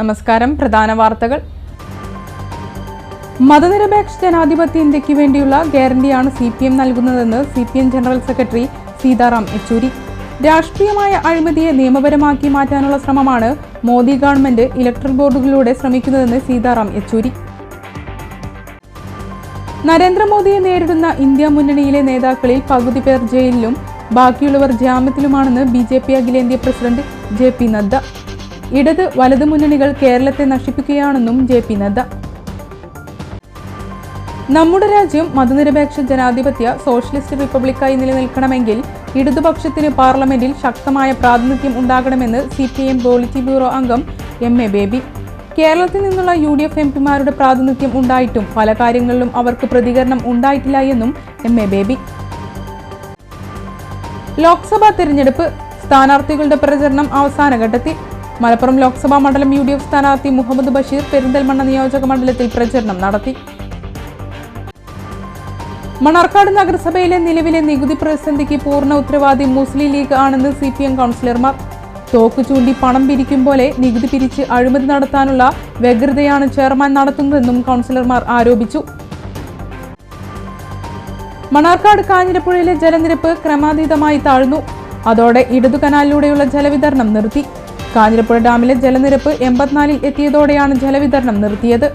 നമസ്കാരം. പ്രധാന വാർത്തകൾ. മതനിരപേക്ഷ ജനാധിപത്യ ഇന്ത്യയ്ക്ക് വേണ്ടിയുള്ള ഗ്യാരണ്ടിയാണ് CPM നൽകുന്നതെന്ന് CPM general secretary Sitaram Yechury. രാഷ്ട്രീയമായ അഴിമതിയെ നിയമപരമാക്കി മാറ്റാനുള്ള ശ്രമമാണ് മോദി ഗവൺമെന്റ് ഇലക്ട്രൽ ബോർഡുകളിലൂടെ ശ്രമിക്കുന്നതെന്ന് സീതാറാം യെച്ചൂരി. നരേന്ദ്രമോദിയെ നേരിടുന്ന ഇന്ത്യ മുന്നണിയിലെ നേതാക്കളിൽ പകുതി പേർ ജയിലിലും ബാക്കിയുള്ളവർ ജാമ്യത്തിലുമാണെന്ന് BJP അഖിലേന്ത്യാ പ്രസിഡന്റ് JP നദ്ദ. ഇടത് വലത് മുന്നണികൾ കേരളത്തെ നശിപ്പിക്കുകയാണെന്നും JP നദ്ദ. നമ്മുടെ രാജ്യം മതനിരപേക്ഷ ജനാധിപത്യ സോഷ്യലിസ്റ്റ് റിപ്പബ്ലിക്കായി നിലനിൽക്കണമെങ്കിൽ ഇടതുപക്ഷത്തിന് പാർലമെന്റിൽ ശക്തമായ പ്രാതിനിധ്യം ഉണ്ടാകണമെന്ന് CPIM പോളിറ്റി ബ്യൂറോ അംഗം MA ബേബി. കേരളത്തിൽ നിന്നുള്ള UDF MPമാരുടെ പ്രാതിനിധ്യം ഉണ്ടായിട്ടും പല കാര്യങ്ങളിലും അവർക്ക് പ്രതികരണം ഉണ്ടായിട്ടില്ല എന്നും MA ബേബി. ലോക്സഭാ തെരഞ്ഞെടുപ്പ് സ്ഥാനാർത്ഥികളുടെ പ്രചരണം അവസാന ഘട്ടത്തിൽ. മലപ്പുറം ലോക്സഭാ മണ്ഡലം UDF സ്ഥാനാർത്ഥി മുഹമ്മദ് ബഷീർ പെരിന്തൽമണ്ണ നിയോജക മണ്ഡലത്തിൽ പ്രചരണം നടത്തി. മണ്ണാർക്കാട് നഗരസഭയിലെ നിലവിലെ നികുതി പ്രതിസന്ധിക്ക് പൂർണ്ണ ഉത്തരവാദി മുസ്ലിം ലീഗ് ആണെന്ന് CPM കൗൺസിലർമാർ. തോക്ക് ചൂണ്ടി പണം പിരിക്കും പോലെ നികുതി പിരിച്ച് അഴിമതി നടത്താനുള്ള വ്യഗ്രതയാണ് ചെയർമാൻ നടത്തുന്നതെന്നും കൗൺസിലർമാർ ആരോപിച്ചു. മണ്ണാർക്കാട് കാഞ്ഞിരപ്പുഴയിലെ ജലനിരപ്പ് ക്രമാതീതമായി താഴ്ന്നു. അതോടെ ഇടതു കനാലിലൂടെയുള്ള ജലവിതരണം നിർത്തി. കാഞ്ഞിരപ്പുഴ ഡാമിലെ ജലനിരപ്പ് 84-ൽ എത്തിയതോടെയാണ് ജലവിതരണം നിർത്തിയത്.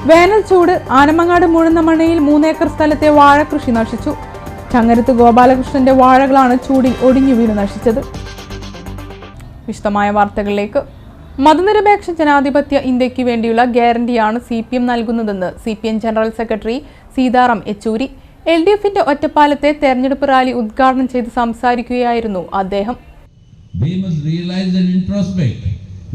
വേനൽ ചൂട്. ആനമങ്ങാട് മുഴുന്നമണ്ണയിൽ 3 ഏക്കർ സ്ഥലത്തെ വാഴകൃഷി നശിച്ചു. ചങ്ങരത്ത് ഗോപാലകൃഷ്ണന്റെ വാഴകളാണ് ചൂടിൽ ഒടിഞ്ഞു വീണ് നശിച്ചത്. വിശദമായ വാർത്തകളിലേക്ക്. മതനിരപേക്ഷ ജനാധിപത്യ ഇന്ത്യയ്ക്ക് വേണ്ടിയുള്ള ഗ്യാരണ്ടിയാണ് CPM നൽകുന്നതെന്ന് CPM general secretary Sitaram Yechury. LDFന്റെ ഒറ്റപ്പാലത്തെ തെരഞ്ഞെടുപ്പ് റാലി ഉദ്ഘാടനം ചെയ്ത് സംസാരിക്കുകയായിരുന്നു അദ്ദേഹം. They must realize and introspect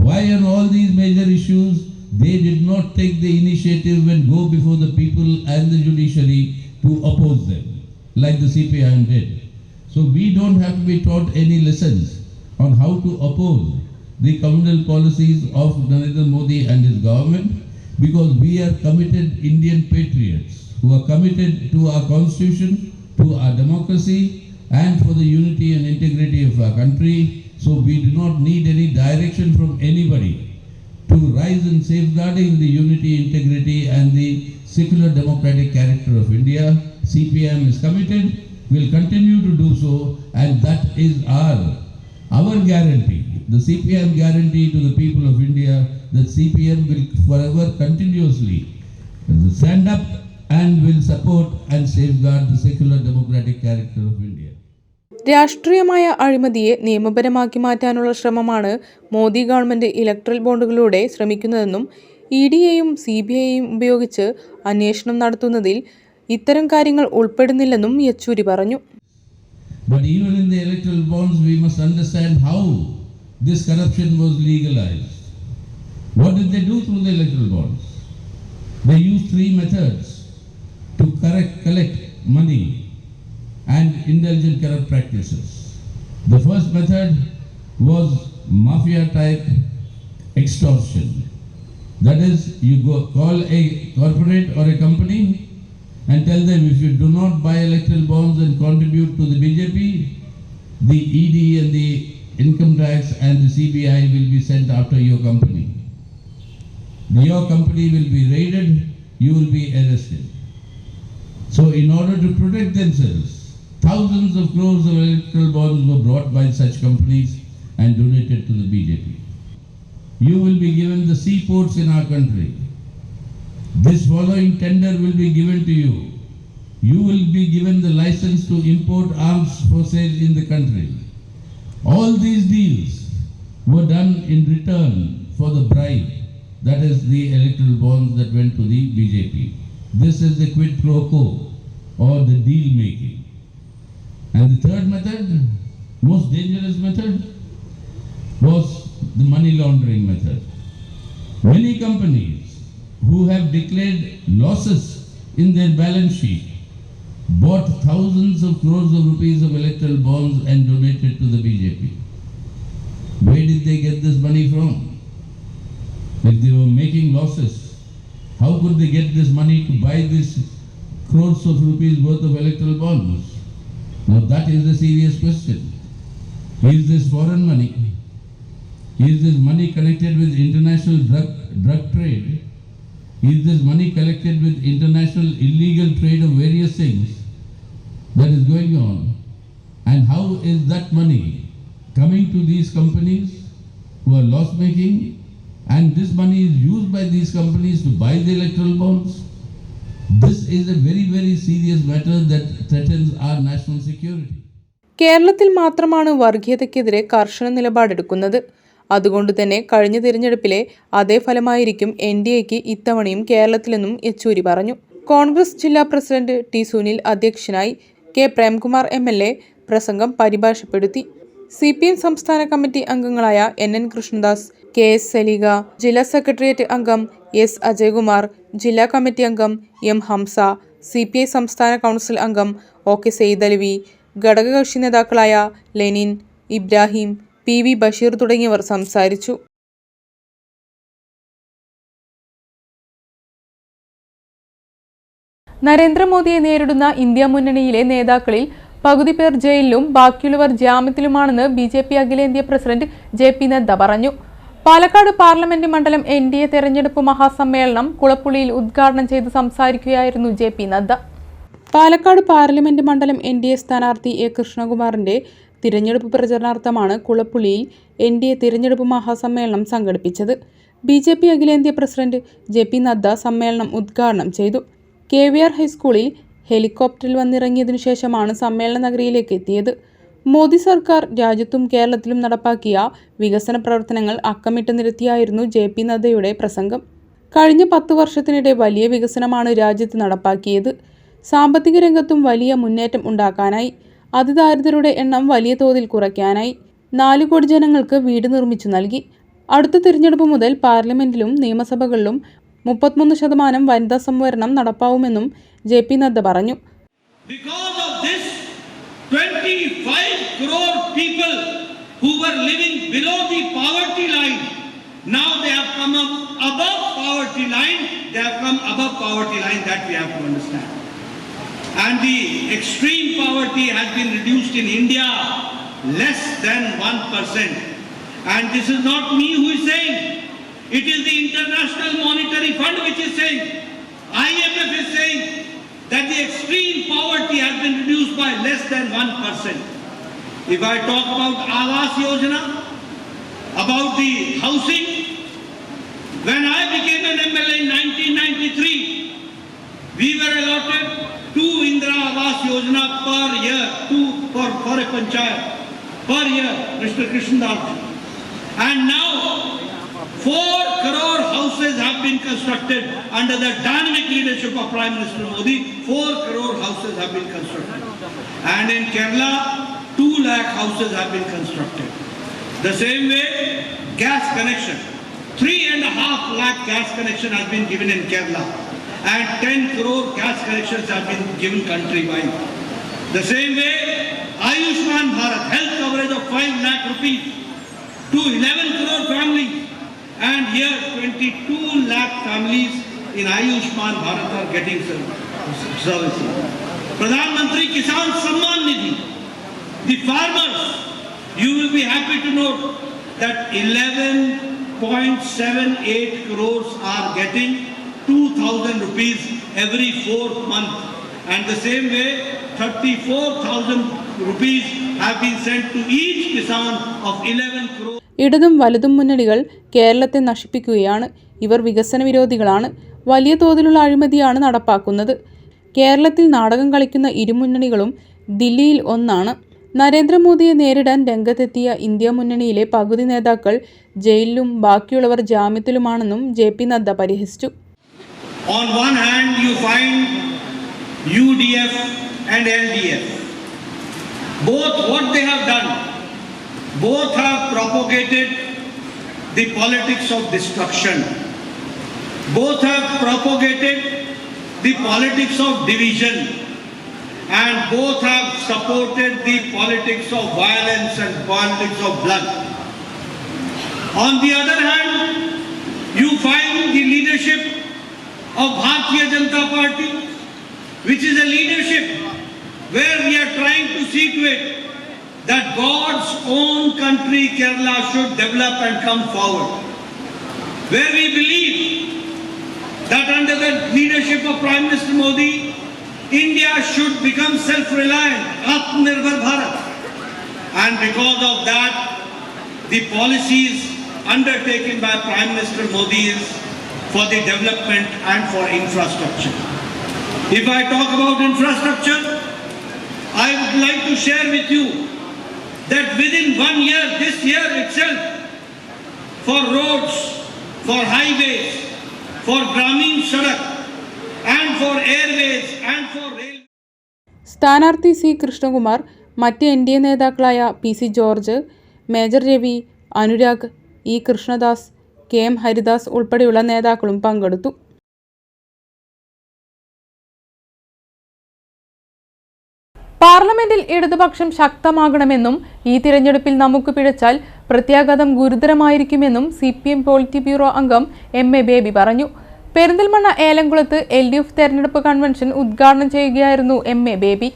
why on all these major issues they did not take the initiative and go before the people and the judiciary to oppose them, like the CPIM did. So we don't have to be taught any lessons on how to oppose the communal policies of Narendra Modi and his government, because we are committed Indian patriots who are committed to our constitution, to our democracy, and for the unity and integrity of our country. So we do not need any direction from anybody to rise in safeguarding the unity, integrity and the secular democratic character of India. CPIM is committed, will continue to do so, and that is our guarantee. The CPIM guarantee to the people of India that CPIM will forever continuously stand up and will support and safeguard the secular democratic character of India. രാഷ്ട്രീയമായ അഴിമതിയെ നിയമപരമാക്കി മാറ്റാനുള്ള ശ്രമമാണ് Modi government electoral ബോണ്ടുകളിലൂടെ ശ്രമിക്കുന്നതെന്നും EDയെയും CBIയെയും ഉപയോഗിച്ച് അന്വേഷണം നടത്തുന്നതിൽ ഇത്തരം കാര്യങ്ങൾ ഉൾപ്പെടുന്നില്ലെന്നും യെച്ചൂരി പറഞ്ഞു. But even in the electoral bonds we must understand how this corruption was legalized. What did they do through the electoral bonds? They used 3 methods to collect money and indulgent corrupt practices. The first method was mafia type extortion. That is, you call a corporate or a company and tell them, if you do not buy electoral bonds and contribute to the BJP, the ED and the income tax and the CBI will be sent after your company. Your company will be raided, you will be arrested. So in order to protect themselves, thousands of crores of electoral bonds were brought by such companies and donated to the BJP. You will be given the seaports in our country. This following tender will be given to you. You will be given the license to import arms for sale in the country. All these deals were done in return for the bribe, that is the electoral bonds that went to the BJP. This is the quid pro quo or the deal making. And the third method, most dangerous method, was the money laundering method. Many companies who have declared losses in their balance sheet bought thousands of crores of rupees of electoral bonds and donated to the BJP. Where did they get this money from? If they were making losses, how could they get this money to buy this crores of rupees worth of electoral bonds? Now that is a serious question. Is this foreign money? Is this money connected with international drug trade? Is this money collected with international illegal trade of various things that is going on? And how is that money coming to these companies who are loss making? And this money is used by these companies to buy the electoral bonds. This is a very, very serious matter that threatens our national security. കേരളത്തിൽ മാത്രമാണ് വർഗീയതയ്ക്കെതിരെ കർശന നിലപാടെടുക്കുന്നത്. അതുകൊണ്ട് തന്നെ കഴിഞ്ഞ തിരഞ്ഞെടുപ്പിലെ അതേ ഫലമായിരിക്കും NDAക്ക് ഇത്തവണയും കേരളത്തിലെന്നും യെച്ചൂരി പറഞ്ഞു. കോൺഗ്രസ് ജില്ലാ പ്രസിഡന്റ് ടി സുനിൽ അധ്യക്ഷനായി. കെ പ്രേംകുമാർ MLA പ്രസംഗം പരിഭാഷപ്പെടുത്തി. CPM സംസ്ഥാന കമ്മിറ്റി അംഗങ്ങളായ NN കൃഷ്ണദാസ്, KS സലീഗ, ജില്ലാ സെക്രട്ടേറിയറ്റ് അംഗം S അജയ്കുമാർ, ജില്ലാ കമ്മിറ്റി അംഗം M ഹംസ, CPI സംസ്ഥാന കൗൺസിൽ അംഗം OK സെയ്ദലവി, ഘടകകക്ഷി നേതാക്കളായ ലെനിൻ, ഇബ്രാഹിം, PV ബഷീർ തുടങ്ങിയവർ സംസാരിച്ചു. നരേന്ദ്രമോദിയെ നേരിടുന്ന ഇന്ത്യ മുന്നണിയിലെ നേതാക്കളിൽ പകുതി പേർ ജയിലിലും ബാക്കിയുള്ളവർ ജാമ്യത്തിലുമാണെന്ന് BJP അഖിലേന്ത്യാ പ്രസിഡന്റ് JP നദ്ദ പറഞ്ഞു. പാലക്കാട് പാർലമെന്റ് മണ്ഡലം NDA തെരഞ്ഞെടുപ്പ് മഹാസമ്മേളനം കുളപ്പുള്ളിയിൽ ഉദ്ഘാടനം ചെയ്ത് സംസാരിക്കുകയായിരുന്നു JP നദ്ദ. പാലക്കാട് പാർലമെന്റ് മണ്ഡലം NDA സ്ഥാനാർത്ഥി A കൃഷ്ണകുമാറിന്റെ തിരഞ്ഞെടുപ്പ് പ്രചരണാർത്ഥമാണ് കുളപ്പുള്ളിയിൽ NDA തിരഞ്ഞെടുപ്പ് മഹാസമ്മേളനം സംഘടിപ്പിച്ചത്. BJP അഖിലേന്ത്യാ പ്രസിഡന്റ് JP നദ്ദ സമ്മേളനം ഉദ്ഘാടനം ചെയ്തു. KVR ഹൈസ്കൂളിൽ ഹെലികോപ്റ്ററിൽ വന്നിറങ്ങിയതിനു ശേഷമാണ് സമ്മേളന നഗരിയിലേക്ക് എത്തിയത്. മോദി സർക്കാർ രാജ്യത്തും കേരളത്തിലും നടപ്പാക്കിയ വികസന പ്രവർത്തനങ്ങൾ അക്കമിട്ട് നിരത്തിയായിരുന്നു JP നദ്ദയുടെ പ്രസംഗം. കഴിഞ്ഞ 10 വർഷത്തിനിടെ വലിയ വികസനമാണ് രാജ്യത്ത് നടപ്പാക്കിയത്. സാമ്പത്തിക രംഗത്തും വലിയ മുന്നേറ്റം ഉണ്ടാക്കാനായി. അതിദാരിദ്ര്യരുടെ എണ്ണം വലിയ തോതിൽ കുറയ്ക്കാനായി. 4 കോടി ജനങ്ങൾക്ക് വീട് നിർമ്മിച്ചു നൽകി. അടുത്ത തിരഞ്ഞെടുപ്പ് മുതൽ പാർലമെന്റിലും നിയമസഭകളിലും 33% വനിതാ സംവരണം നടപ്പാവുമെന്നും JP നദ്ദ പറഞ്ഞു. Because of this, 25 crore people who were living below the poverty line, now they have come up above poverty line. They have come above poverty line. That we have to understand. And the extreme poverty has been reduced in India less than 1%. And this is not me who is saying. It is the International Monetary Fund which is saying. IMF is saying that the extreme poverty has been reduced by less than 1%. If I talk about Awas Yojana, about the housing, when I became an MLA in 1993, we were allotted 2 Indira Awas Yojana per year, 2 for a panchayat per year, Mr. Krishnadas. And now 4 crore houses have been constructed under the dynamic leadership of Prime Minister Modi. 4 crore houses have been constructed. And in Kerala, 2 lakh houses have been constructed. The same way, gas connection. 3.5 lakh gas connection has been given in Kerala. And 10 crore gas connections have been given countrywide. The same way, Ayushman Bharat, health coverage of 5 lakh rupees to 11 crore families. And here 22 lakh families in Ayushman Bharat are getting services. Pradhan Mantri Kisan Samman Nidhi. The farmers, you will be happy to note that 11.78 crores are getting 2,000 rupees every 4th month. And the same way, 34,000 rupees have been sent to each Kisan of 11 crores. ഇടതും വലതും മുന്നണികൾ കേരളത്തെ നശിപ്പിക്കുകയാണ്. ഇവർ വികസന വിരോധികളാണ്. വലിയ തോതിലുള്ള അഴിമതിയാണ് നടപ്പാക്കുന്നത്. കേരളത്തിൽ നാടകം കളിക്കുന്ന ഇരുമുന്നണികളും ദില്ലിയിൽ ഒന്നാണ്. നരേന്ദ്രമോദിയെ നേരിടാൻ രംഗത്തെത്തിയ ഇന്ത്യ മുന്നണിയിലെ പകുതി നേതാക്കൾ ജയിലിലും ബാക്കിയുള്ളവർ ജാമ്യത്തിലുമാണെന്നും JP നദ്ദ പരിഹസിച്ചു. On one hand, you find UDF and LDF. Both what they have done, both have propagated the politics of destruction. Both have propagated the politics of division. And both have supported the politics of violence and politics of blood. On the other hand, you find the leadership of Bharatiya Janata Party, which is a leadership where we are trying to see to it that God's own country, Kerala, should develop and come forward. Where we believe that under the leadership of Prime Minister Modi, India should become self-reliant, Atmanirbhar Bharat. And because of that, the policies undertaken by Prime Minister Modi is for the development and for infrastructure. If I talk about infrastructure, I would like to share with you that within 1 year, this year itself, for roads, for highways, for Grameen Sadak, and for airways, and for rail. സ്ഥാനാർത്ഥി C Krishnakumar, മറ്റ് NDA നേതാക്കളായ PC George, major Ravi, Anurag, E Krishnadas, KM Haridas ഉൾപ്പെടെയുള്ള നേതാക്കളും പങ്കെടുത്തു. പാർലമെന്റിൽ ഇടതുപക്ഷം ശക്തമാകണമെന്നും ഈ തിരഞ്ഞെടുപ്പിൽ നമുക്ക് പിഴച്ചാൽ പ്രത്യാഘാതം ഗുരുതരമായിരിക്കുമെന്നും CPM പോളിറ്റ് ബ്യൂറോ അംഗം MA ബേബി പറഞ്ഞു. പെരിന്തൽമണ്ണ ഏലംകുളത്ത് LDF തെരഞ്ഞെടുപ്പ് കൺവെൻഷൻ ഉദ്ഘാടനം ചെയ്യുകയായിരുന്നു MA ബേബി.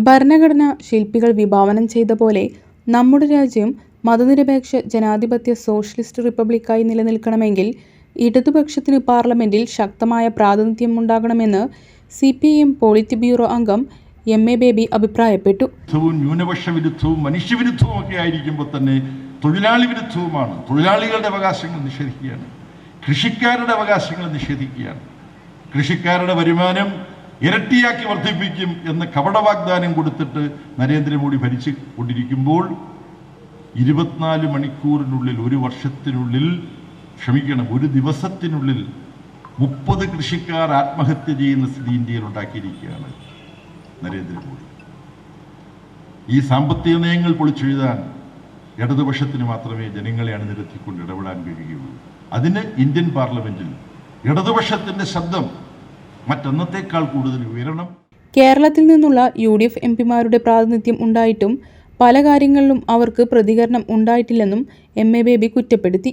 ഭരണഘടനാ ശില്പികൾ വിഭാവനം ചെയ്ത പോലെ നമ്മുടെ രാജ്യം മതനിരപേക്ഷ ജനാധിപത്യ സോഷ്യലിസ്റ്റ് റിപ്പബ്ലിക്കായി നിലനിൽക്കണമെങ്കിൽ ഇടതുപക്ഷത്തിന് പാർലമെന്റിൽ ശക്തമായ പ്രാതിനിധ്യം ഉണ്ടാകണമെന്ന് CPM പോളിറ്റ് ബ്യൂറോ അംഗം MA ബേബി അഭിപ്രായപ്പെട്ടു. ന്യൂനപക്ഷ വിരുദ്ധവും മനുഷ്യവിരുദ്ധവും ഒക്കെ ആയിരിക്കുമ്പോൾ തന്നെ തൊഴിലാളി വിരുദ്ധവുമാണ്. തൊഴിലാളികളുടെ അവകാശങ്ങൾ നിഷേധിക്കുകയാണ്, കൃഷിക്കാരുടെ അവകാശങ്ങൾ നിഷേധിക്കുകയാണ്, കൃഷിക്കാരുടെ വരുമാനം ഇരട്ടിയാക്കി വർദ്ധിപ്പിക്കും എന്ന് കപട വാഗ്ദാനം കൊടുത്തിട്ട് നരേന്ദ്രമോദി ഭരിച്ചു കൊണ്ടിരിക്കുമ്പോൾ 24 മണിക്കൂറിനുള്ളിൽ, ഒരു വർഷത്തിനുള്ളിൽ, ഒരു ദിവസത്തിനുള്ളിൽ 30 കൃഷിക്കാർ ആത്മഹത്യ ചെയ്യുന്ന സ്ഥിതി ഇന്ത്യയിൽ ഉണ്ടാക്കിയിരിക്കുകയാണ് നരേന്ദ്രമോദി. ഈ സാമ്പത്തിക നയങ്ങൾ പൊളിച്ചെഴുതാൻ ഇടതുപക്ഷത്തിന് മാത്രമേ ജനങ്ങളെ അണിനിരത്തിക്കൊണ്ട് ഇടപെടാൻ കഴിയുകയുള്ളൂ. അതിന് ഇന്ത്യൻ പാർലമെന്റിൽ ഇടതുപക്ഷത്തിന്റെ ശബ്ദം മറ്റന്നത്തേക്കാൾ കൂടുതൽ ഉയരണം. കേരളത്തിൽ നിന്നുള്ള UDF MPമാരുടെ പ്രാതിനിധ്യം ഉണ്ടായിട്ടും പല കാര്യങ്ങളിലും അവർക്ക് പ്രതികരണം ഉണ്ടായിട്ടില്ലെന്നും MA ബേബി കുറ്റപ്പെടുത്തി.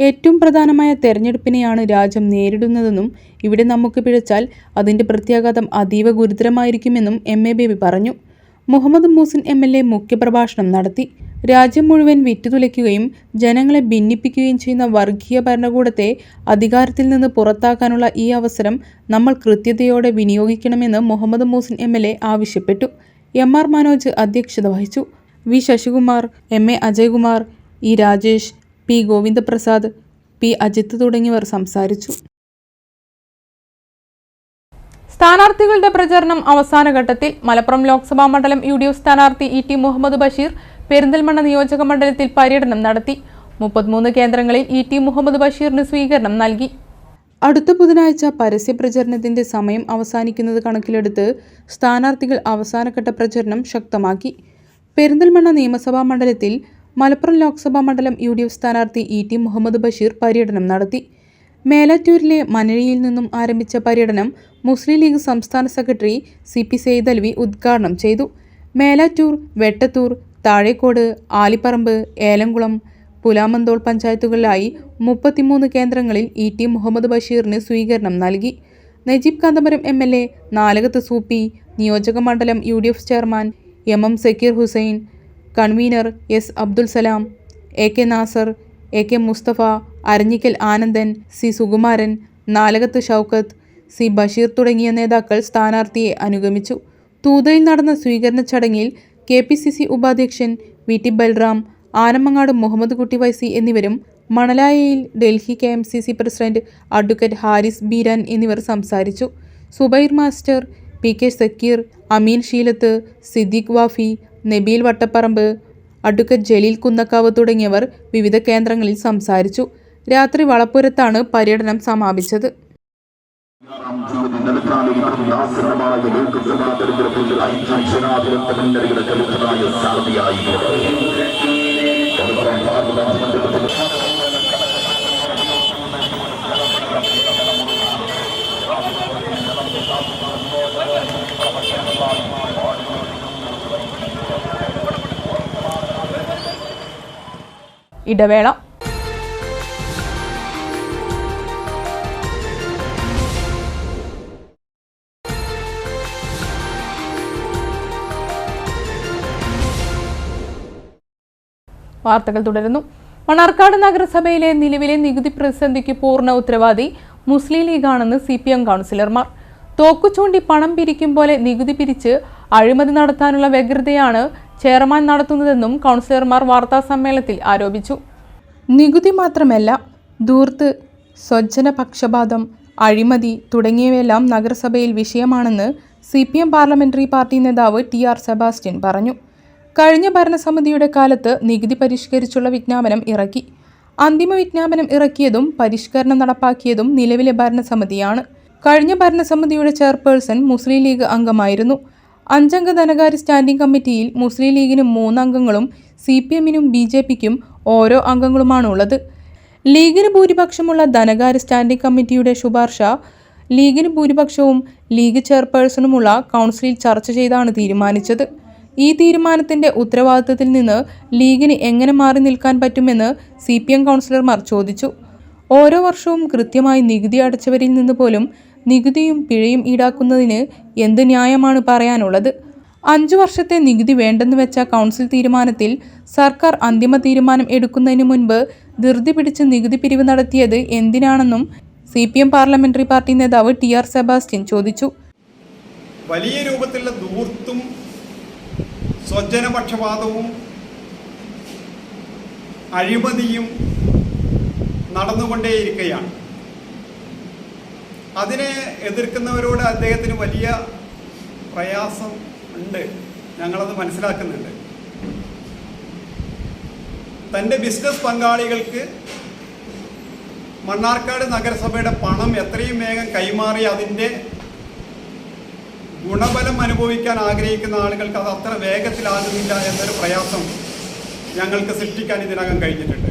ഏറ്റവും പ്രധാനമായ തെരഞ്ഞെടുപ്പിനെയാണ് രാജ്യം നേരിടുന്നതെന്നും ഇവിടെ നമുക്ക് പിഴച്ചാൽ അതിൻ്റെ പ്രത്യാഘാതം അതീവ ഗുരുതരമായിരിക്കുമെന്നും MA ബേബി പറഞ്ഞു. മുഹമ്മദ് മൂസിൻ MLA മുഖ്യപ്രഭാഷണം നടത്തി. രാജ്യം മുഴുവൻ വിറ്റുതുലയ്ക്കുകയും ജനങ്ങളെ ഭിന്നിപ്പിക്കുകയും ചെയ്യുന്ന വർഗീയ ഭരണകൂടത്തെ അധികാരത്തിൽ നിന്ന് പുറത്താക്കാനുള്ള ഈ അവസരം നമ്മൾ കൃത്യതയോടെ വിനിയോഗിക്കണമെന്ന് മുഹമ്മദ് മൂസിൻ MLA ആവശ്യപ്പെട്ടു. MR മനോജ് അധ്യക്ഷത വഹിച്ചു. V Sasikumar, MA Ajaykumar, E Rajesh, P Govindaprasad, P Ajith തുടങ്ങിയവർ സംസാരിച്ചു. സ്ഥാനാർത്ഥികളുടെ പ്രചരണം അവസാന ഘട്ടത്തിൽ. മലപ്പുറം ലോക്സഭാ മണ്ഡലം UDF സ്ഥാനാർത്ഥി ET മുഹമ്മദ് ബഷീർ പെരിന്തൽമണ്ണ നിയോജക മണ്ഡലത്തിൽ പര്യടനം നടത്തി. 33 കേന്ദ്രങ്ങളിൽ ET മുഹമ്മദ് ബഷീറിന് സ്വീകരണം നൽകി. അടുത്ത ബുധനാഴ്ച പരസ്യ പ്രചരണത്തിന്റെ സമയം അവസാനിക്കുന്നത് കണക്കിലെടുത്ത് സ്ഥാനാർത്ഥികൾ അവസാനഘട്ട പ്രചരണം ശക്തമാക്കി. പെരിന്തൽമണ്ണ നിയമസഭാ മണ്ഡലത്തിൽ മലപ്പുറം ലോക്സഭാ മണ്ഡലം UDF സ്ഥാനാർത്ഥി ET മുഹമ്മദ് ബഷീർ പര്യടനം നടത്തി. മേലാറ്റൂരിലെ മനഴിയിൽ നിന്നും ആരംഭിച്ച പര്യടനം മുസ്ലിം ലീഗ് സംസ്ഥാന സെക്രട്ടറി CP സെയ്ദലവി ഉദ്ഘാടനം ചെയ്തു. മേലാറ്റൂർ, വെട്ടത്തൂർ, താഴേക്കോട്, ആലിപ്പറമ്പ്, ഏലംകുളം, പുലാമന്തോൾ പഞ്ചായത്തുകളിലായി 33 കേന്ദ്രങ്ങളിൽ ET മുഹമ്മദ് ബഷീറിന് സ്വീകരണം നൽകി. നജീബ് കാന്തപുരം MLA, നാലകത്ത് സൂപ്പി, നിയോജക മണ്ഡലം UDF chairman MM Zakir Hussain, convener S Abdul Salam, AK Nasar, AK Mustafa, Aranhikkal Anandan, C Sukumaran, Nalakath Shoukath, C Basheer തുടങ്ങിയ നേതാക്കൾ സ്ഥാനാർത്ഥിയെ അനുഗമിച്ചു. തൂതയിൽ നടന്ന സ്വീകരണ ചടങ്ങിൽ KPCC ഉപാധ്യക്ഷൻ VT ബൽറാം, ആനമങ്ങാട് മുഹമ്മദ് കുട്ടി വൈസി എന്നിവരും മണലായയിൽ Delhi KMCC president advocate Haris Beeran എന്നിവർ സംസാരിച്ചു. Zubair master, PK Zakir, Ameen Sheelath, Siddique Wafi, Nabeel Vattaparamb, advocate Jaleel Kunnakkavu തുടങ്ങിയവർ വിവിധ കേന്ദ്രങ്ങളിൽ സംസാരിച്ചു. രാത്രി വളപ്പുരത്താണ് പര്യടനം സമാപിച്ചത്. ഇടവേള. വാർത്തകൾ തുടരുന്നു. മണ്ണാർക്കാട് നഗരസഭയിലെ നിലവിലെ നികുതി പ്രതിസന്ധിക്ക് പൂർണ്ണ ഉത്തരവാദി മുസ്ലിം ലീഗാണെന്ന് CPM കൗൺസിലർമാർ. തോക്കുചൂണ്ടി പണം പിരിക്കും പോലെ നികുതി പിരിച്ച് അഴിമതി നടത്താനുള്ള വ്യഗ്രതയാണ് ചെയർമാൻ നടത്തുന്നതെന്നും കൗൺസിലർമാർ വാർത്താസമ്മേളനത്തിൽ ആരോപിച്ചു. നികുതി മാത്രമല്ല, ധൂർത്ത്, സ്വജന പക്ഷപാതം, അഴിമതി തുടങ്ങിയവയെല്ലാം നഗരസഭയിൽ വിഷയമാണെന്ന് CPM പാർലമെന്ററി പാർട്ടി നേതാവ് TR സെബാസ്റ്റ്യൻ പറഞ്ഞു. കഴിഞ്ഞ ഭരണസമിതിയുടെ കാലത്ത് നികുതി പരിഷ്കരിച്ചുള്ള വിജ്ഞാപനം ഇറക്കി. അന്തിമ വിജ്ഞാപനം ഇറക്കിയതും പരിഷ്കരണം നടപ്പാക്കിയതും നിലവിലെ ഭരണസമിതിയാണ്. കഴിഞ്ഞ ഭരണസമിതിയുടെ ചെയർപേഴ്സൺ മുസ്ലിം ലീഗ് അംഗമായിരുന്നു. 5 അംഗ ധനകാര്യ സ്റ്റാൻഡിംഗ് കമ്മിറ്റിയിൽ മുസ്ലിം ലീഗിനും 3 അംഗങ്ങളും CPMനും BJPക്കും ഓരോ അംഗങ്ങളുമാണുള്ളത്. ലീഗിന് ഭൂരിപക്ഷമുള്ള ധനകാര്യ സ്റ്റാൻഡിംഗ് കമ്മിറ്റിയുടെ ശുപാർശ ലീഗിന് ഭൂരിപക്ഷവും ലീഗ് ചെയർപേഴ്സണുമുള്ള കൗൺസിലിൽ ചർച്ച ചെയ്താണ് തീരുമാനിച്ചത്. ഈ തീരുമാനത്തിന്റെ ഉത്തരവാദിത്തത്തിൽ നിന്ന് ലീഗിന് എങ്ങനെ മാറി നിൽക്കാൻ പറ്റുമെന്ന് CPM കൗൺസിലർമാർ ചോദിച്ചു. ഓരോ വർഷവും കൃത്യമായി നികുതി അടച്ചവരിൽ നിന്ന് പോലും നികുതിയും പിഴയും ഈടാക്കുന്നതിന് എന്ത് ന്യായമാണ് പറയാനുള്ളത്? 5 വർഷത്തെ നികുതി വേണ്ടെന്ന് വെച്ച കൗൺസിൽ തീരുമാനത്തിൽ സർക്കാർ അന്തിമ തീരുമാനം എടുക്കുന്നതിന് മുൻപ് ധൃതി പിടിച്ച് നികുതി പിരിവ് നടത്തിയത് എന്തിനാണെന്നും CPM പാർലമെന്ററി പാർട്ടി നേതാവ് TR സെബാസ്റ്റ്യൻ ചോദിച്ചു. വലിയ രൂപത്തിലുള്ള ധൂർത്തും സ്വജനപക്ഷപാതവും അഴിമതിയും നടന്നുകൊണ്ടേയിരിക്കുകയാണ്. അതിനെ എതിർക്കുന്നവരോട് അദ്ദേഹത്തിന് വലിയ പ്രയാസം ഉണ്ട്, ഞങ്ങളത് മനസ്സിലാക്കുന്നുണ്ട്. തൻ്റെ ബിസിനസ് പങ്കാളികൾക്ക് മണ്ണാർക്കാട് നഗരസഭയുടെ പണം എത്രയും വേഗം കൈമാറി അതിൻ്റെ ഗുണഫലം അനുഭവിക്കാൻ ആഗ്രഹിക്കുന്ന ആളുകൾക്ക് അത് അത്ര വേഗത്തിലാകുന്നില്ല എന്നൊരു പ്രയാസം ഞങ്ങൾക്ക് സൃഷ്ടിക്കാൻ ഇതിനകം കഴിഞ്ഞിട്ടുണ്ട്.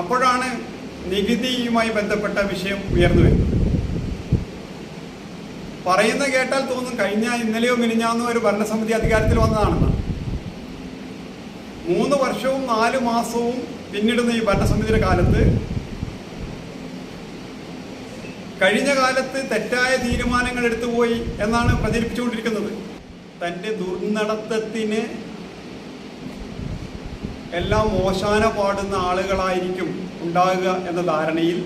അപ്പോഴാണ് നികുതിയുമായി ബന്ധപ്പെട്ട വിഷയം ഉയർന്നു വരുന്നത്. പറയുന്ന കേട്ടാൽ തോന്നും കഴിഞ്ഞ ഇന്നലെയോ മിനിഞ്ഞാന്നോ ഒരു ഭരണസമിതി അധികാരത്തിൽ വന്നതാണെന്ന്. 3 വർഷവും 4 മാസവും പിന്നിടുന്ന ഈ ഭരണസമിതിയുടെ കാലത്ത് കഴിഞ്ഞ കാലത്ത് തെറ്റായ തീരുമാനങ്ങൾ എടുത്തുപോയി എന്നാണ് പ്രചരിപ്പിച്ചുകൊണ്ടിരിക്കുന്നത്. തൻ്റെ ദുർനടത്തത്തിന് എല്ലാം ഓശാന പാടുന്ന ആളുകളായിരിക്കും ഉണ്ടാകുക എന്ന ധാരണയിൽ